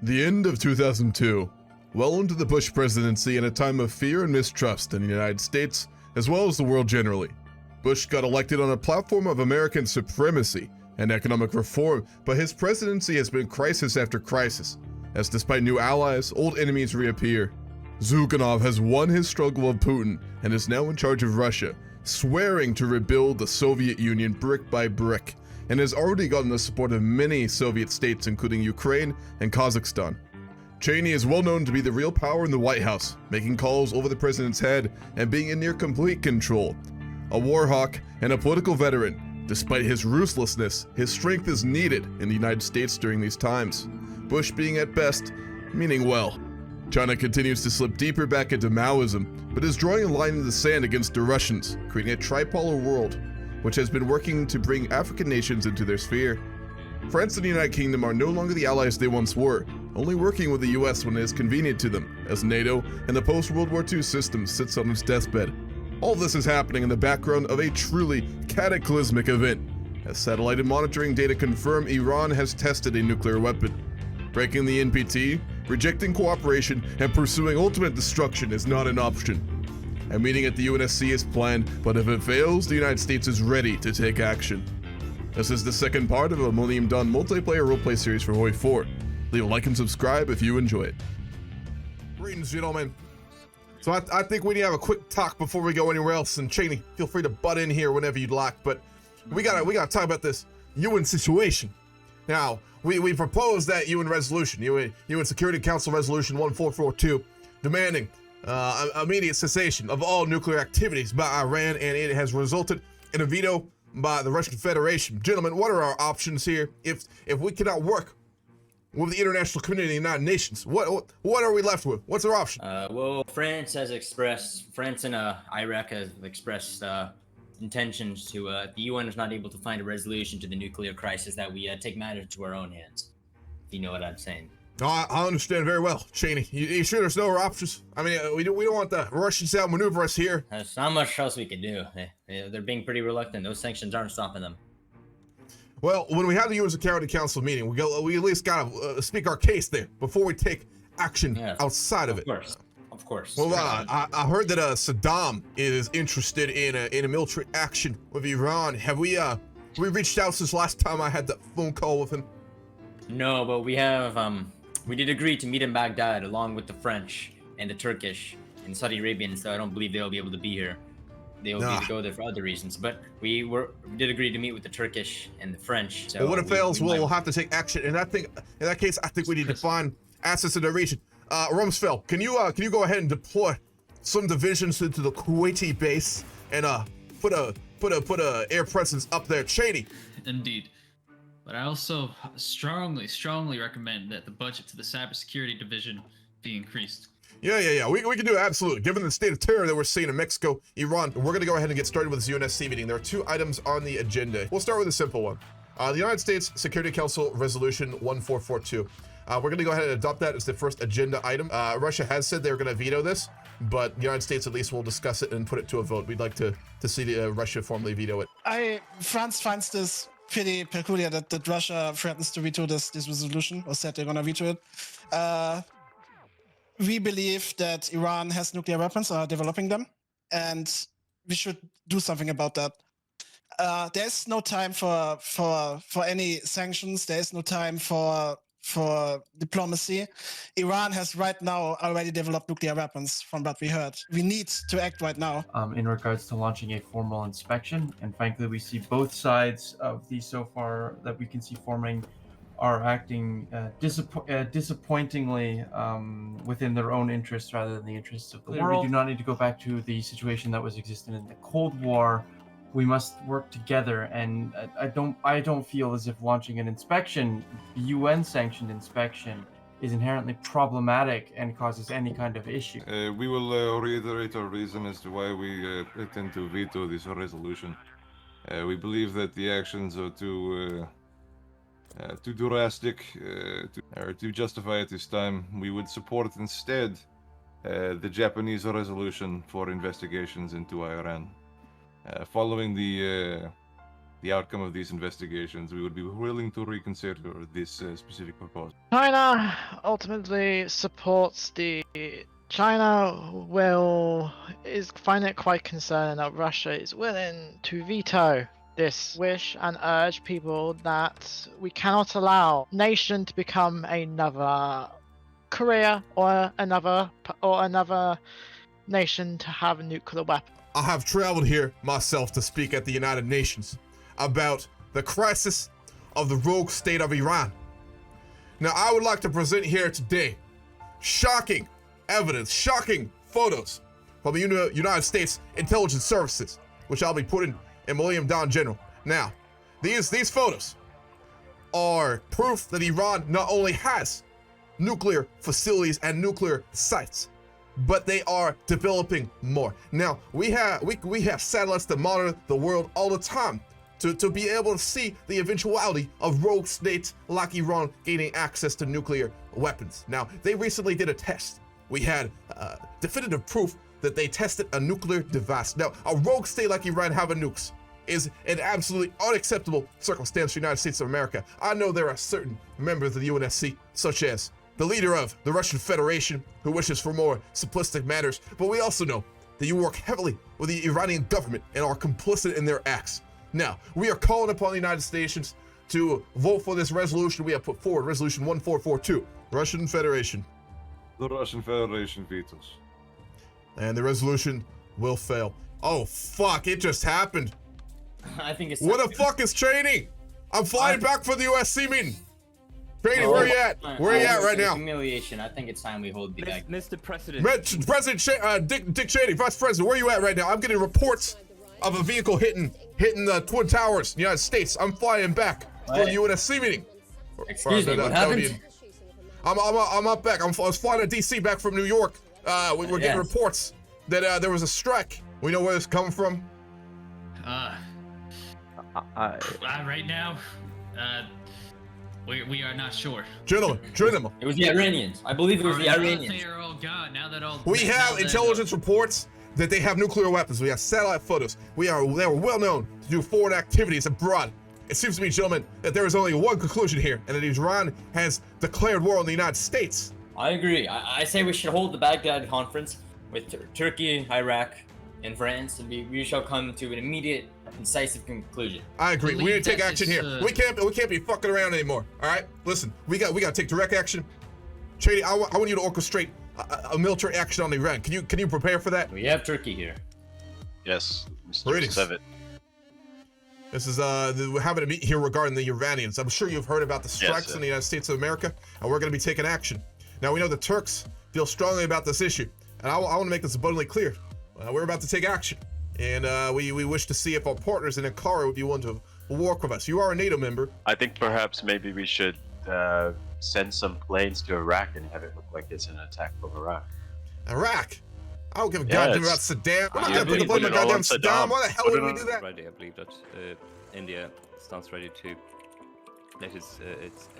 The end of 2002, well into the Bush presidency and a time of fear and mistrust in the United States, as well as the world generally. Bush got elected on a platform of American supremacy and economic reform, but his presidency has been crisis after crisis, as despite new allies, old enemies reappear. Zhuganov has won his struggle with Putin and is now in charge of Russia, swearing to rebuild the Soviet Union brick by brick, and has already gotten the support of many Soviet states including Ukraine and Kazakhstan. Cheney is well known to be the real power in the White House, making calls over the president's head and being in near complete control. A war hawk and a political veteran, despite his ruthlessness, his strength is needed in the United States during these times. Bush being at best, meaning well. China continues to slip deeper back into Maoism, but is drawing a line in the sand against the Russians, creating a tripolar world, which has been working to bring African nations into their sphere. France and the United Kingdom are no longer the allies they once were, only working with the US when it is convenient to them, as NATO and the post-World War II system sits on its deathbed. All this is happening in the background of a truly cataclysmic event, as satellite and monitoring data confirm Iran has tested a nuclear weapon. Breaking the NPT, rejecting cooperation, and pursuing ultimate destruction is not an option. A meeting at the UNSC is planned, but if it fails, the United States is ready to take action. This is the second part of a Millennium Dawn multiplayer roleplay series for Hoi 4. Leave a like and subscribe if you enjoy it. Greetings, gentlemen. So I think we need to have a quick talk before we go anywhere else, and Cheney, feel free to butt in here whenever you'd like, but we gotta talk about this UN situation. Now, we proposed that UN resolution, UN Security Council Resolution 1442, demanding immediate cessation of all nuclear activities by Iran, and it has resulted in a veto by the Russian Federation. Gentlemen, what are our options here? If we cannot work with the international community of the United Nations, what are we left with? What's our option? Well, France and Iraq have expressed intentions to, the UN is not able to find a resolution to the nuclear crisis, that we take matters to our own hands, if you know what I'm saying. No, I understand very well, Cheney. You sure there's no other options? I mean, we don't want the Russians to outmaneuver us here. There's not much else we can do. They're being pretty reluctant. Those sanctions aren't stopping them. Well, when we have the UN Security Council meeting, we at least gotta speak our case there before we take action outside of it. Of course. Well, I heard that Saddam is interested in a military action with Iran. Have we reached out since last time I had that phone call with him? No, but we have we did agree to meet in Baghdad along with the French and the Turkish and Saudi Arabian, so I don't believe they'll be able to be here. They'll be able to go there for other reasons, but we did agree to meet with the Turkish and the French. So well, what it fails, we'll have to take action, and in that case, I think we need to find assets in the region. Rumsfeld, can you go ahead and deploy some divisions into the Kuwaiti base and put a air presence up there? Cheney. Indeed. But I also strongly recommend that the budget to the cybersecurity division be increased. Yeah. We can do it, absolutely. Given the state of terror that we're seeing in Mexico, Iran, we're going to go ahead and get started with this UNSC meeting. There are two items on the agenda. We'll start with a simple one. The United States Security Council Resolution 1442. We're going to go ahead and adopt that as the first agenda item. Russia has said they're going to veto this, but the United States at least will discuss it and put it to a vote. We'd like to see Russia formally veto it. France finds this pretty peculiar that Russia threatens to veto this resolution, or said they're gonna veto it. We believe that Iran has nuclear weapons, or are developing them, and we should do something about that. There's no time for any sanctions. There is no time for diplomacy. Iran has right now already developed nuclear weapons, from what we heard. We need to act right now. In regards to launching a formal inspection, and frankly, we see both sides of these so far that we can see forming are acting disappointingly within their own interests rather than the interests of the world. We do not need to go back to the situation that was existing in the Cold War. We must work together, and I don't feel as if launching an inspection, UN-sanctioned inspection, is inherently problematic and causes any kind of issue. We will reiterate our reason as to why we intend to veto this resolution. We believe that the actions are too drastic to justify at this time. We would support instead the Japanese resolution for investigations into Iran. Following the the outcome of these investigations, we would be willing to reconsider this specific proposal. China ultimately supports the. China is find it quite concerning that Russia is willing to veto this wish and urge people that we cannot allow nation to become another Korea or another nation to have a nuclear weapon. I have traveled here myself to speak at the United Nations about the crisis of the rogue state of Iran. Now, I would like to present here today shocking evidence, shocking photos from the United States Intelligence Services, which I'll be putting in Millennium Dawn General. Now, these photos are proof that Iran not only has nuclear facilities and nuclear sites, but they are developing more. Now, we have satellites that monitor the world all the time to be able to see the eventuality of rogue states like Iran gaining access to nuclear weapons. Now, they recently did a test. We had definitive proof that they tested a nuclear device. Now, a rogue state like Iran having nukes is an absolutely unacceptable circumstance for the United States of America. I know there are certain members of the UNSC, such as the leader of the Russian Federation, who wishes for more simplistic matters, but we also know that you work heavily with the Iranian government and are complicit in their acts. Now, we are calling upon the United States to vote for this resolution we have put forward, Resolution 1442, Russian Federation. The Russian Federation vetoes. And the resolution will fail. Oh, fuck, it just happened. I think it's. What the fuck is Cheney? I'm flying back for the USC meeting. Cheney, where you at? Where you at right now? Humiliation. I think it's time we hold the bag. Mr. President. Dick Cheney, Vice President, where you at right now? I'm getting reports of a vehicle hitting the Twin Towers, United States. I'm flying back for the UNSC meeting. Excuse me, what happened? I'm up back. I was flying to DC back from New York. We're getting reports that there was a strike. We know where it's coming from. Right now, we are not sure. Gentlemen. It was the Iranians. I believe it was the Iranians. They are all gone now that all. We have intelligence reports that they have nuclear weapons. We have satellite photos. They are well known to do foreign activities abroad. It seems to me, gentlemen, that there is only one conclusion here, and that Iran has declared war on the United States. I agree. I say we should hold the Baghdad conference with Turkey, Iraq, and France, and we shall come to an immediate, incisive conclusion. I agree. We need to take action here. We can't be fucking around anymore. All right. Listen, we got to take direct action. Cheney, I want you to orchestrate a military action on Iran. Can you prepare for that? We have Turkey here. Yes, Mr. Greetings. Sevitt. This is we're having a meeting here regarding the Iranians. I'm sure you've heard about the strikes in the United States of America, and we're going to be taking action. Now, we know the Turks feel strongly about this issue, and I want to make this abundantly clear. We're about to take action, and we wish to see if our partners in Ankara would be willing to work with us. You are a NATO member. I think perhaps maybe we should send some planes to Iraq and have it look like it's an attack from Iraq. Iraq? I don't give a goddamn about Saddam. I'm not going to put the blame on goddamn Saddam. Why the hell would we do that? Ready. I believe that India stands ready to let its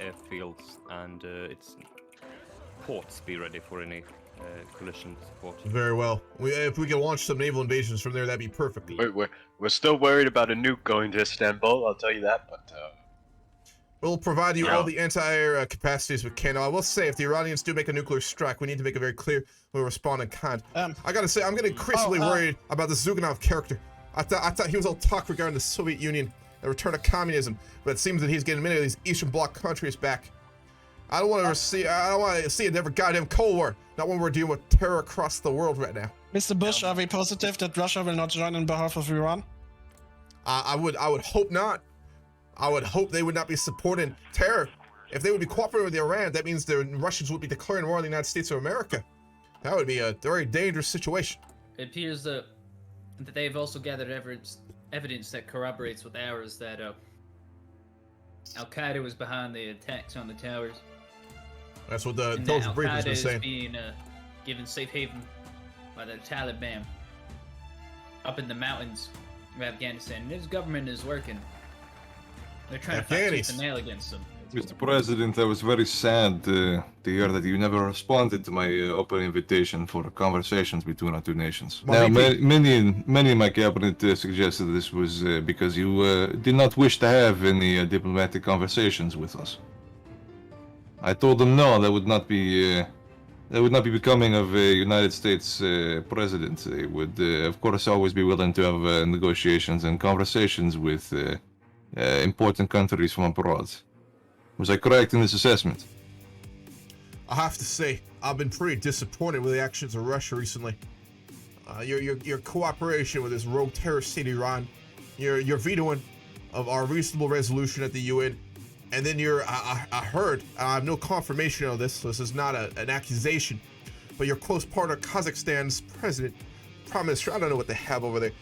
airfields and its ports be ready for any coalition support. Very well. If we can launch some naval invasions from there, that'd be perfect. We're still worried about a nuke going to Istanbul, I'll tell you that, but we'll provide you all the anti-air capacities we can. I will say, if the Iranians do make a nuclear strike, we need to make it very clear we'll respond in kind. I gotta say, I'm getting increasingly worried about the Zuganov character. I thought he was all talk regarding the Soviet Union, the return of communism, but it seems that he's getting many of these Eastern Bloc countries back. I don't want to see a never goddamn Cold War, not when we're dealing with terror across the world right now. Mr. Bush, are we positive that Russia will not join in behalf of Iran? I would hope not. I would hope they would not be supporting terror. If they would be cooperating with Iran, that means the Russians would be declaring war on the United States of America. That would be a very dangerous situation. It appears that they've also gathered evidence that corroborates with ours that Al-Qaeda was behind the attacks on the towers. That's what the intelligence briefing's been saying. Al-Qaeda is being given safe haven by the Taliban up in the mountains of Afghanistan. And his government is working. They're trying to fight tooth and nail against them. Mr. President, I was very sad to hear that you never responded to my open invitation for conversations between our two nations. Well, Now, VP. many in my cabinet suggested this was because you did not wish to have any diplomatic conversations with us. I told them no, that would not be becoming of a United States president. They would, of course, always be willing to have negotiations and conversations with important countries from abroad. Was I correct in this assessment? I have to say, I've been pretty disappointed with the actions of Russia recently. Your cooperation with this rogue terrorist state Iran, your vetoing of our reasonable resolution at the UN, and then I heard, I have no confirmation of this, so this is not an accusation, but your close partner Kazakhstan's president, prime minister, I don't know what they have over there,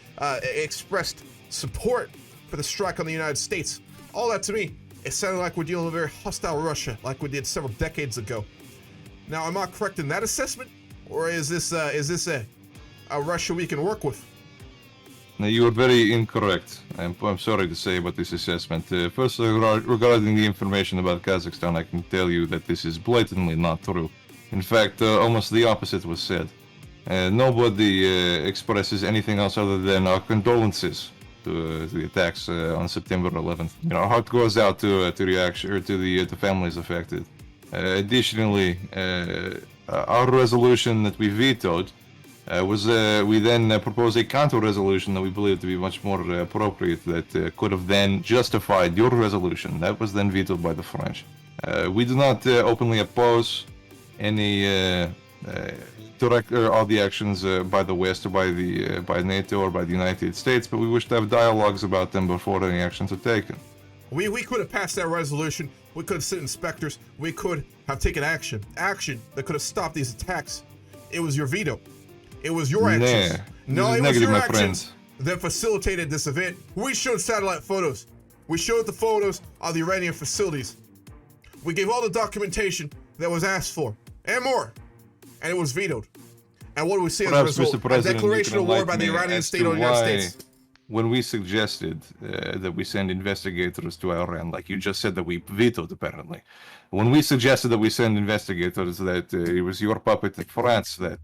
expressed support for the strike on the United States. All that to me, it sounded like we're dealing with a very hostile Russia, like we did several decades ago. Now, am I correct in that assessment, or is this a Russia we can work with? Now, you are very incorrect. I'm sorry to say about this assessment. First, regarding the information about Kazakhstan, I can tell you that this is blatantly not true. In fact, almost the opposite was said. Nobody expresses anything else other than our condolences to the attacks on September 11th. You know, our heart goes out to the families affected. Additionally, our resolution that we vetoed we then proposed a counter-resolution that we believe to be much more appropriate that could have then justified your resolution. That was then vetoed by the French. We do not openly oppose any direct all the actions by the West or by NATO or by the United States, but we wish to have dialogues about them before any actions are taken. We could have passed that resolution. We could have sent inspectors. We could have taken action that could have stopped these attacks. It was your veto. It was your actions. No, it was your actions that facilitated this event. We showed satellite photos. We showed the photos of the Iranian facilities. We gave all the documentation that was asked for and more, and it was vetoed. And what do we see as a result? A declaration of war by the Iranian state on the United States. When we suggested that we send investigators to Iran, like you just said that we vetoed apparently, when we suggested that we send investigators, that it was your puppet in France that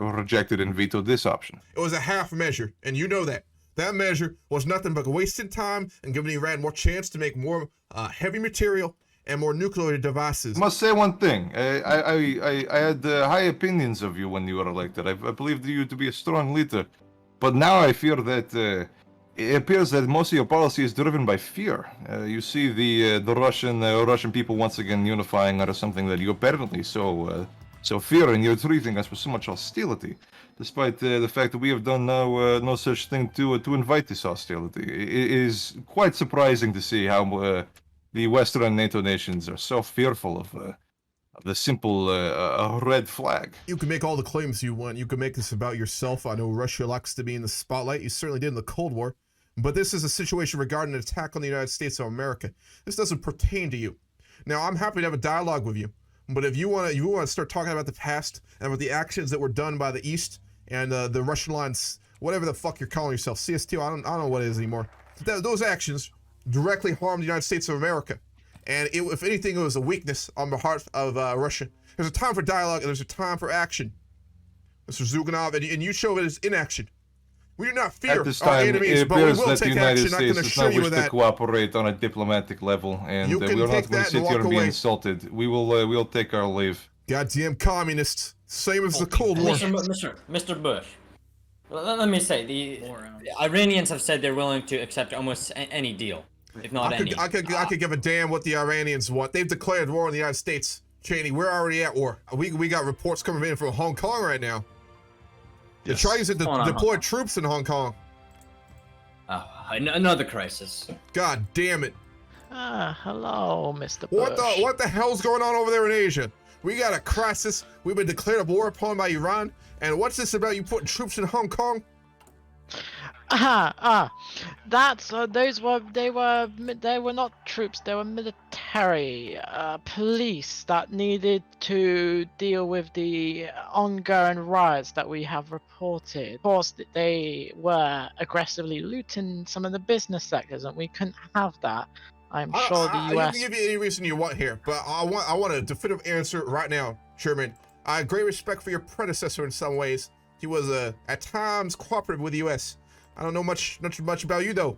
rejected and vetoed this option. It was a half measure, and you know that. That measure was nothing but wasting time and giving Iran more chance to make more heavy material and more nuclear devices. I must say one thing. I had high opinions of you when you were elected. I believed you to be a strong leader. But now I fear that it appears that most of your policy is driven by fear. You see the Russian people once again unifying out of something that you apparently so fear, and you're treating us with so much hostility, despite the fact that we have done no such thing to invite this hostility. It is quite surprising to see how the Western NATO nations are so fearful of the simple red flag. You can make all the claims you want. You can make this about yourself. I know Russia likes to be in the spotlight. You certainly did in the Cold War. But this is a situation regarding an attack on the United States of America. This doesn't pertain to you. Now, I'm happy to have a dialogue with you. But if you want to start talking about the past and about the actions that were done by the East and the Russian lines, whatever the fuck you're calling yourself, CSTO, I don't know what it is anymore. Those actions directly harmed the United States of America. And if anything, it was a weakness on the part of Russia. There's a time for dialogue and there's a time for action. Mr. Zuganov, and you show it as inaction. We do not fear At this our time, enemies, it but we appears will that the take United action. I can States does assure not you wish of to that. cooperate on a diplomatic level, and You we can are take not going that to sit and here walk and be away. insulted. We'll take our leave. Goddamn communists. Same as the Cold War. Mr. Bush, let me say, the Iranians have said they're willing to accept almost any deal, if not any. I could give a damn what the Iranians want. They've declared war on the United States. Cheney, we're already at war. We got reports coming in from Hong Kong right now. The Chinese have deployed troops in Hong Kong. Oh, another crisis. God damn it. Hello, Mr. Bush. What the hell's going on over there in Asia? We got a crisis. We've been declared a war upon by Iran. And what's this about you putting troops in Hong Kong? That's they were not troops. They were military police that needed to deal with the ongoing riots that we have reported. Of course, they were aggressively looting some of the business sectors, and we couldn't have that. I'm sure the You US. can give me any reason you want here, but I want a definitive answer right now, Chairman. I have great respect for your predecessor in some ways. He was at times cooperative with the U.S. I don't know much about you though,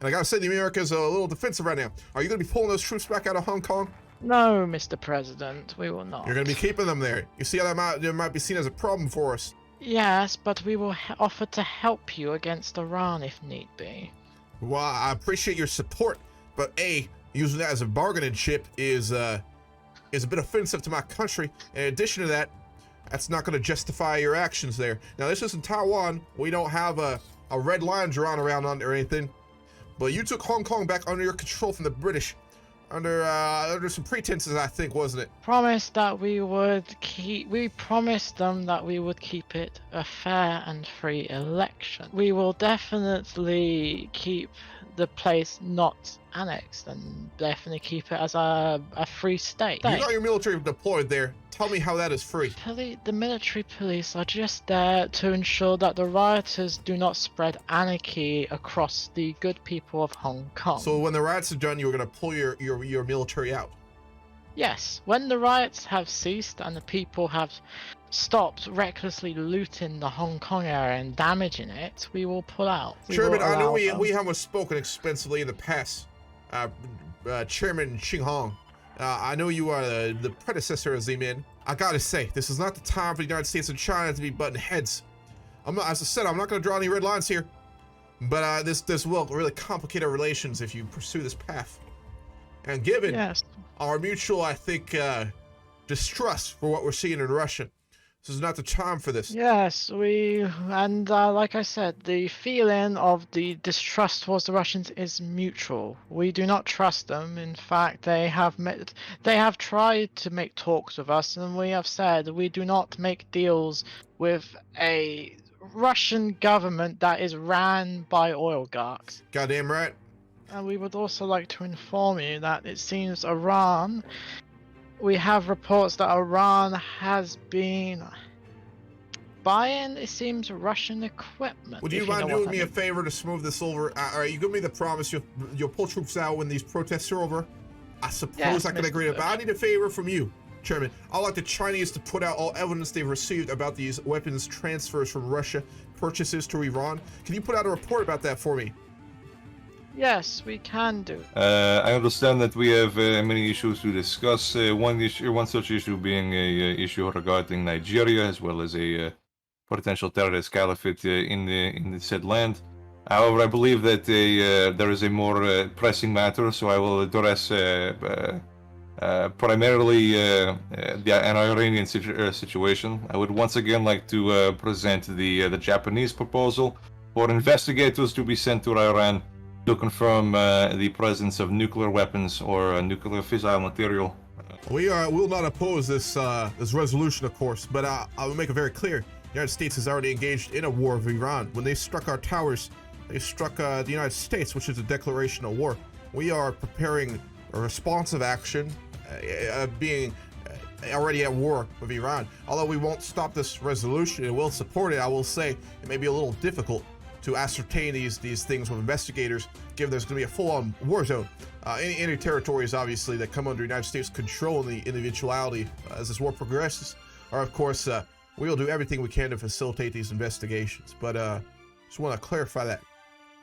and I gotta say the America's a little defensive right now. Are you gonna be pulling those troops back out of Hong Kong? No, Mr. President, we will not. You're gonna be keeping them there. You see how that might be seen as a problem for us. Yes, but we will offer to help you against Iran if need be. Well, I appreciate your support, but using that as a bargaining chip is a bit offensive to my country. In addition to that, that's not going to justify your actions there. Now, this isn't Taiwan. We don't have a red line drawn around on or anything. But you took Hong Kong back under your control from the British, under some pretenses, I think, wasn't it? Promised that we promised them that we would keep it a fair and free election. We will definitely keep the place not annexed and definitely keep it as a free state. You got your military deployed there. Tell me how that is free. The military police are just there to ensure that the rioters do not spread anarchy across the good people of Hong Kong. So when the riots are done, you were going to pull your military out? Yes, when the riots have ceased and the people have stopped recklessly looting the Hong Kong area and damaging it, we will pull out. Chairman, I know we haven't spoken expensively in the past. Chairman Xing Hong, I know you are the predecessor of Zemin. I gotta say, this is not the time for the United States and China to be butting heads. As I said, I'm not gonna draw any red lines here, but this will really complicate our relations if you pursue this path. And given our mutual, I think, distrust for what we're seeing in Russia, this is not the time for this. Yes, like I said, the feeling of the distrust towards the Russians is mutual. We do not trust them. In fact, they have tried to make talks with us, and we have said we do not make deals with a Russian government that is ran by oligarchs. Goddamn right. And we would also like to inform you that it seems we have reports that Iran has been buying, it seems, Russian equipment. Would you mind doing me a favor to smooth this over? Are you giving me the promise you'll pull troops out when these protests are over? I suppose I can agree to it, but I need a favor from you, Chairman. I'd like the Chinese to put out all evidence they've received about these weapons transfers from Russia, purchases to Iran. Can you put out a report about that for me? Yes, we can do. I understand that we have many issues to discuss. One such issue being a issue regarding Nigeria, as well as a potential terrorist caliphate in the said land. However, I believe that there is a more pressing matter, so I will address primarily an Iranian situation. I would once again like to present the Japanese proposal for investigators to be sent to Iran to confirm the presence of nuclear weapons or nuclear fissile material. We will not oppose this resolution, of course, but I will make it very clear. The United States has already engaged in a war with Iran. When they struck our towers, they struck the United States, which is a declaration of war. We are preparing a responsive action, being already at war with Iran. Although we won't stop this resolution and will support it, I will say it may be a little difficult to ascertain these things with investigators, given there's going to be a full-on war zone. Any territories, obviously, that come under United States control in the eventuality as this war progresses, are, of course, we will do everything we can to facilitate these investigations. But just want to clarify that.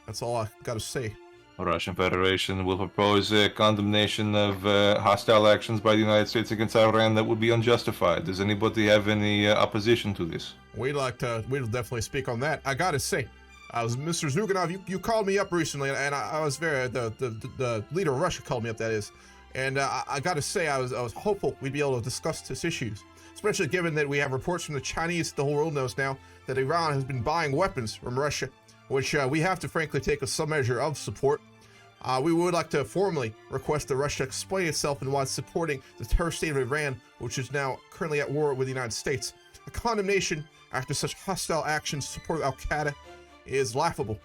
That's all I got to say. The Russian Federation will propose a condemnation of hostile actions by the United States against Iran that would be unjustified. Does anybody have any opposition to this? We'll definitely speak on that. I got to say, Mr. Zhuganov, you called me up recently, and I was the leader of Russia called me up, that is, and I got to say I was hopeful we'd be able to discuss these issues, especially given that we have reports from the Chinese, the whole world knows now, that Iran has been buying weapons from Russia, which we have to frankly take as some measure of support. We would like to formally request that Russia explain itself and why it's supporting the terror state of Iran, which is now currently at war with the United States. A condemnation after such hostile actions to support Al-Qaeda is laughable,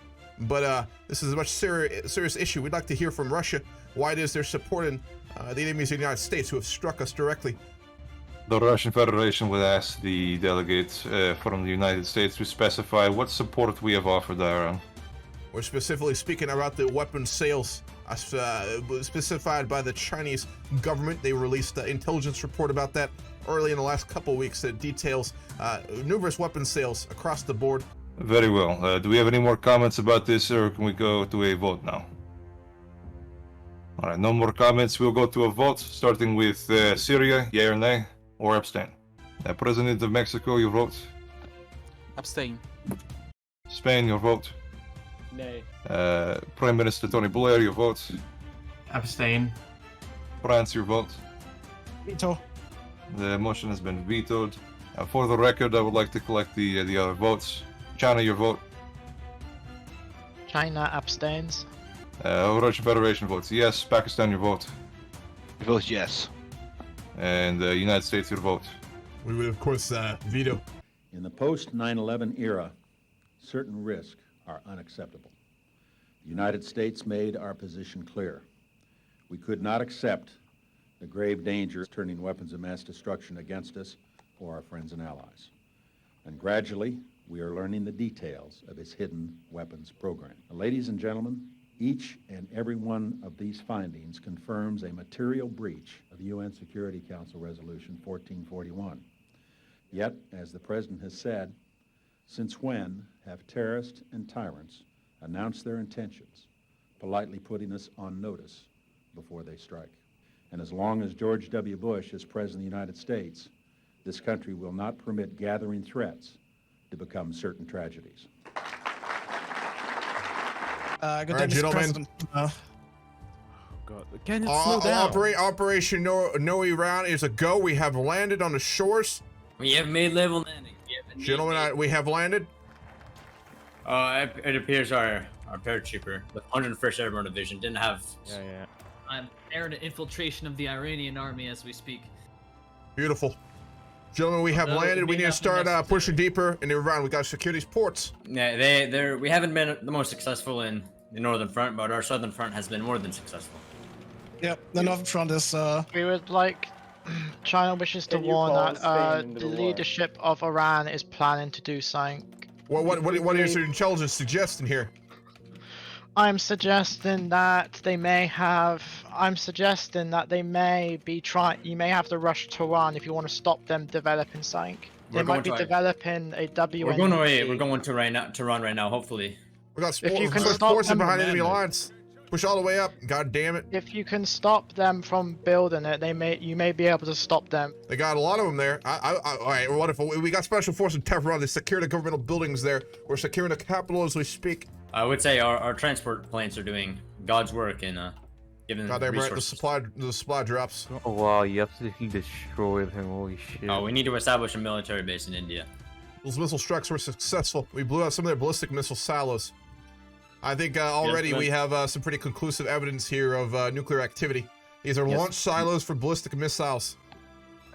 but this is a much serious issue. We'd like to hear from Russia why it is they're supporting the enemies of the United States who have struck us directly. The Russian Federation would ask the delegates from the United States to specify what support we have offered Iran. We're specifically speaking about the weapons sales specified by the Chinese government. They released an intelligence report about that early in the last couple of weeks that details numerous weapons sales across the board. Very well. Do we have any more comments about this, or can we go to a vote now? All right, no more comments. We'll go to a vote, starting with Syria, yea or nay, or abstain. President of Mexico, your vote. Abstain. Spain, your vote. Nay. Prime Minister Tony Blair, your vote. Abstain. France, your vote. Veto. The motion has been vetoed. For the record, I would like to collect the other votes. China, your vote. China abstains. Russian Federation votes yes. Pakistan, your vote. Vote yes. And the United States, your vote. We would, of course, veto. In the post 9/11 era, certain risks are unacceptable. The United States made our position clear. We could not accept the grave danger of turning weapons of mass destruction against us or our friends and allies. And gradually, we are learning the details of its hidden weapons program. Now, ladies and gentlemen, each and every one of these findings confirms a material breach of UN Security Council Resolution 1441. Yet, as the President has said, since when have terrorists and tyrants announced their intentions, politely putting us on notice before they strike? And as long as George W. Bush is President of the United States, this country will not permit gathering threats to become certain tragedies. Good All day, right, Mr. gentlemen. President. God, can it slow down? Operation No Iran is a go. We have landed on the shores. We have made level landing. Gentlemen, we have landed. It appears our paratrooper with 101st Airborne Division didn't have. Yeah. I'm airing an infiltration of the Iranian army as we speak. Beautiful. Gentlemen, we have Although it landed. We may need to not be start necessary. pushing deeper into Iran. We got to secure these ports. Yeah, we haven't been the most successful in the northern front, but our southern front has been more than successful. Yep, the Northern Front is. We would like. China wishes to warn that the leadership of Iran is planning to do something. What is your intelligence suggesting here? I'm suggesting that they may have. I'm suggesting that they may be trying. You may have to rush to Iran if you want to stop them developing something. They might be developing a WND. We're going to Iran right now. Hopefully. We got If you can stop forces them, behind enemy lines. Push all the way up. God damn it. If you can stop them from building it, you may be able to stop them. They got a lot of them there. All right, what if we got special forces in Tehran? They secure the governmental buildings there. We're securing the capital as we speak. I would say our transport planes are doing God's work in giving God them damn right, resources. the supply drops. Oh wow, you absolutely destroyed him. Holy shit. Oh, we need to establish a military base in India. Those missile strikes were successful. We blew out some of their ballistic missile silos. I think already we have some pretty conclusive evidence here of nuclear activity. These are launch silos for ballistic missiles.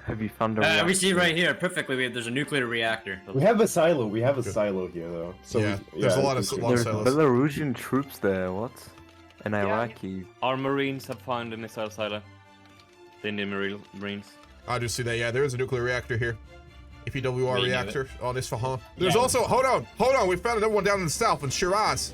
Have you found a we see right here perfectly. There's a nuclear reactor. We have a silo. We have a silo here, though. So yeah, there's a lot of There's silos. Belarusian troops there. What? And Iraqi. Our Marines have found a missile silo. The Indian Marines. I do see that. Yeah, there is a nuclear reactor here. EPWR We knew reactor on Isfahan. There's also hold on. We found another one down in the south in Shiraz.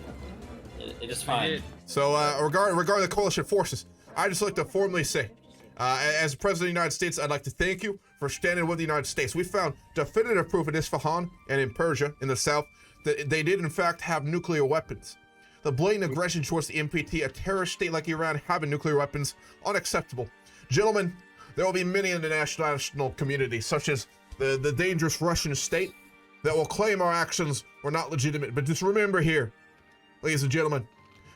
It is fine. So regarding the coalition forces, I just like to formally say, as President of the United States, I'd like to thank you for standing with the United States. We found definitive proof in Isfahan and in Persia in the south that they did in fact have nuclear weapons. The blatant aggression towards the NPT, a terrorist state like Iran having nuclear weapons, unacceptable. Gentlemen, there will be many in the international community, such as the dangerous Russian state, that will claim our actions were not legitimate. But just remember here, ladies and gentlemen,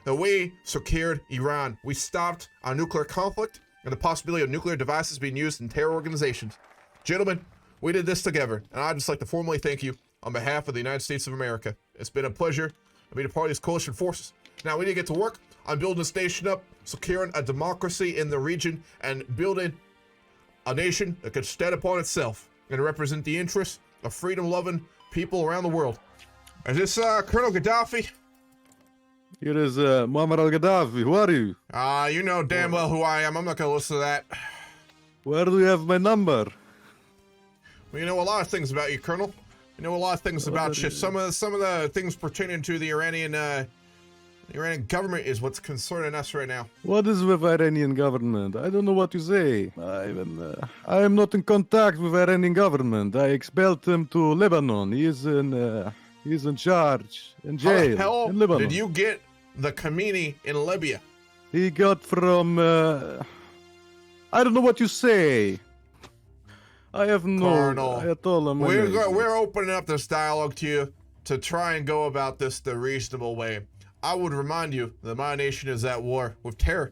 that we secured Iran. We stopped our nuclear conflict and the possibility of nuclear devices being used in terror organizations. Gentlemen, we did this together, and I'd just like to formally thank you on behalf of the United States of America. It's been a pleasure to be a part of these coalition forces. Now we need to get to work on building this nation up, securing a democracy in the region, and building a nation that can stand upon itself and represent the interests of freedom-loving people around the world. Is this Colonel Gaddafi? Here is Muammar al-Gaddafi. Who are you? You know damn well who I am. I'm not gonna listen to that. Where do you have my number? Well, you know a lot of things about you, Colonel. You know a lot of things about you. Some of the things pertaining to the Iranian The Iranian government is what's concerning us right now. What is with Iranian government? I don't know what you say. I am not in contact with Iranian government. I expelled him to Lebanon. He's in charge, in How jail, the hell in Lebanon. did you get the Cheney in Libya? He got from, I don't know what you say. I have no Colonel, Ayatollah. we're opening up this dialogue to you to try and go about this the reasonable way. I would remind you that my nation is at war with terror,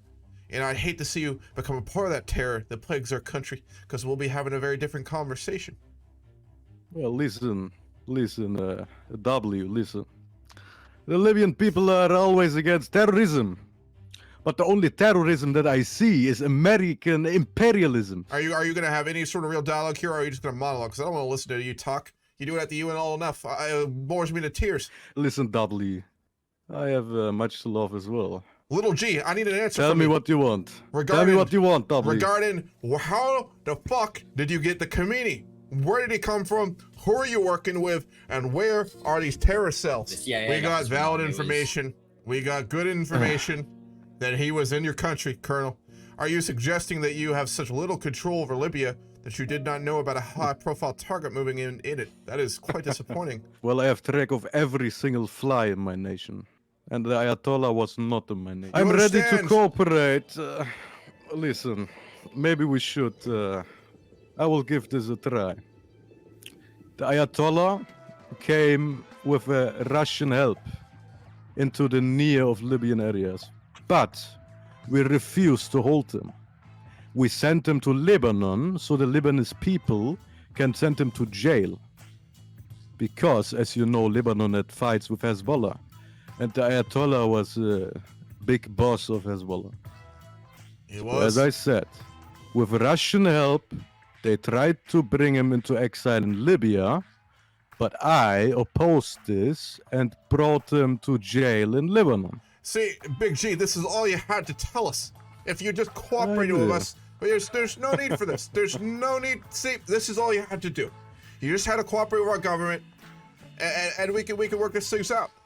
and I'd hate to see you become a part of that terror that plagues our country, because we'll be having a very different conversation. Well, listen, W, listen. The Libyan people are always against terrorism. But the only terrorism that I see is American imperialism. Are you going to have any sort of real dialogue here, or are you just going to monologue? Because I don't want to listen to you talk. You do it at the UN all enough. It bores me to tears. Listen, W, I have much to love as well. Little G, I need an answer. Tell me what you want. Tell me what you want, W. Regarding how the fuck did you get the Cheney? Where did he come from? Who are you working with? And where are these terrorist cells? We got valid information. We got good information that he was in your country, Colonel. Are you suggesting that you have such little control over Libya that you did not know about a high-profile target moving in it? That is quite disappointing. Well, I have track of every single fly in my nation. And the Ayatollah was not in my nation. I'm ready to cooperate. Listen, maybe we should... I will give this a try. The Ayatollah came with Russian help into the near of Libyan areas. But we refused to hold him. We sent him to Lebanon so the Lebanese people can send him to jail. Because, as you know, Lebanon had fights with Hezbollah. And the Ayatollah was a big boss of Hezbollah. He was. As I said, with Russian help, they tried to bring him into exile in Libya, but I opposed this and brought him to jail in Lebanon. See, Big G, this is all you had to tell us. If you just cooperated with us, there's no need for this. There's no need. See, this is all you had to do. You just had to cooperate with our government, and we can work this things out.